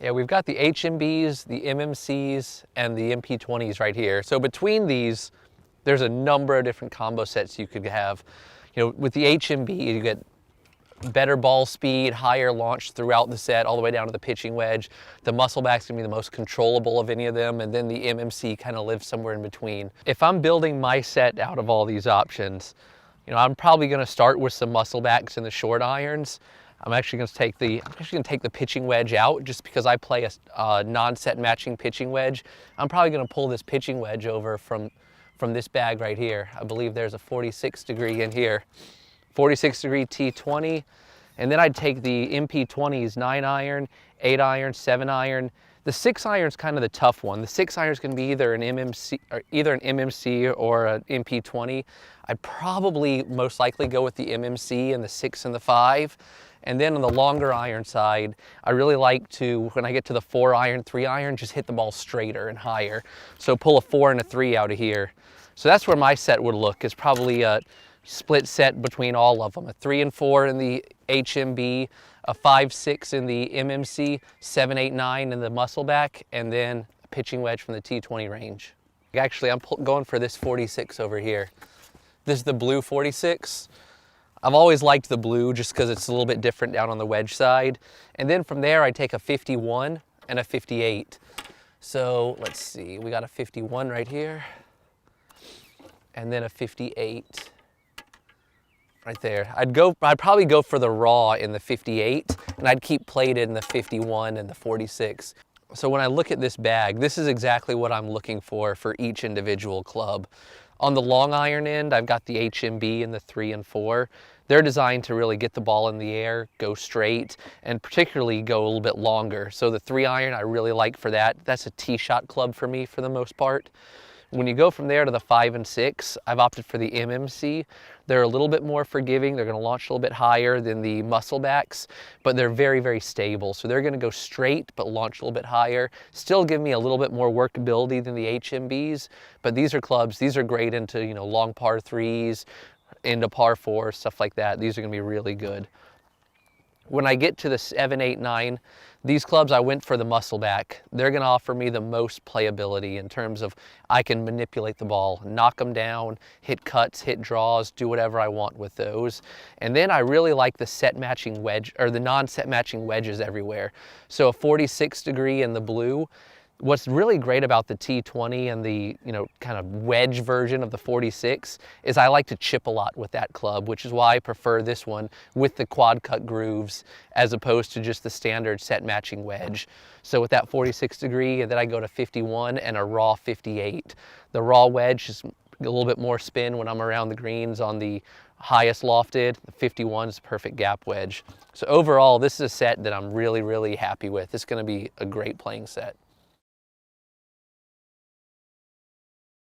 Yeah, we've got the HMBs, the MMCs, and the MP-20s right here. So between these, there's a number of different combo sets you could have. You know, with the HMB, you get better ball speed, higher launch throughout the set, all the way down to the pitching wedge. The muscle back's gonna be the most controllable of any of them, and then the MMC kind of lives somewhere in between. If I'm building my set out of all these options, you know, I'm probably gonna start with some muscle backs and the short irons. I'm actually gonna take the pitching wedge out just because I play a non-set matching pitching wedge. I'm probably gonna pull this pitching wedge over from this bag right here. I believe there's a 46 degree in here. 46 degree T20, and then I'd take the MP-20s, 9 iron, 8 iron, 7 iron. The 6 iron is kind of the tough one. The 6 iron is going to be either an MMC or an MP-20. I'd probably most likely go with the MMC and the 6 and the 5. And then on the longer iron side, I really like to, when I get to the 4 iron, 3 iron, just hit the ball straighter and higher. So pull a 4 and a 3 out of here. So that's where my set would look, is probably a split set between all of them. A 3 and 4 in the HMB, a 5, 6 in the MMC, 7, 8, 9 in the muscle back, and then a pitching wedge from the T20 range. Actually, I'm going for this 46 over here. This is the blue 46. I've always liked the blue just because it's a little bit different down on the wedge side. And then from there, I take a 51 and a 58. So let's see, we got a 51 right here, and then a 58. Right there. I'd probably go for the raw in the 58, and I'd keep plated in the 51 and the 46. So when I look at this bag, this is exactly what I'm looking for each individual club. On the long iron end, I've got the HMB in the 3 and 4. They're designed to really get the ball in the air, go straight, and particularly go a little bit longer. So the 3 iron I really like for that. That's a tee shot club for me for the most part. When you go from there to the 5 and 6, I've opted for the MMC. They're a little bit more forgiving. They're going to launch a little bit higher than the muscle backs, but they're very, very stable. So they're going to go straight, but launch a little bit higher. Still give me a little bit more workability than the HMBs, but these are clubs. These are great into, you know, long par 3s, into par 4s, stuff like that. These are going to be really good. When I get to the 7, 8, 9, these clubs, I went for the muscle back. They're going to offer me the most playability in terms of I can manipulate the ball, knock them down, hit cuts, hit draws, do whatever I want with those. And then I really like the set matching wedge, or the non-set matching wedges everywhere. So a 46 degree in the blue. What's really great about the T20 and the, you know, kind of wedge version of the 46 is I like to chip a lot with that club, which is why I prefer this one with the quad cut grooves as opposed to just the standard set matching wedge. So with that 46 degree, and then I go to 51 and a raw 58. The raw wedge is a little bit more spin when I'm around the greens on the highest lofted. The 51 is a perfect gap wedge. So overall, this is a set that I'm really, really happy with. It's going to be a great playing set.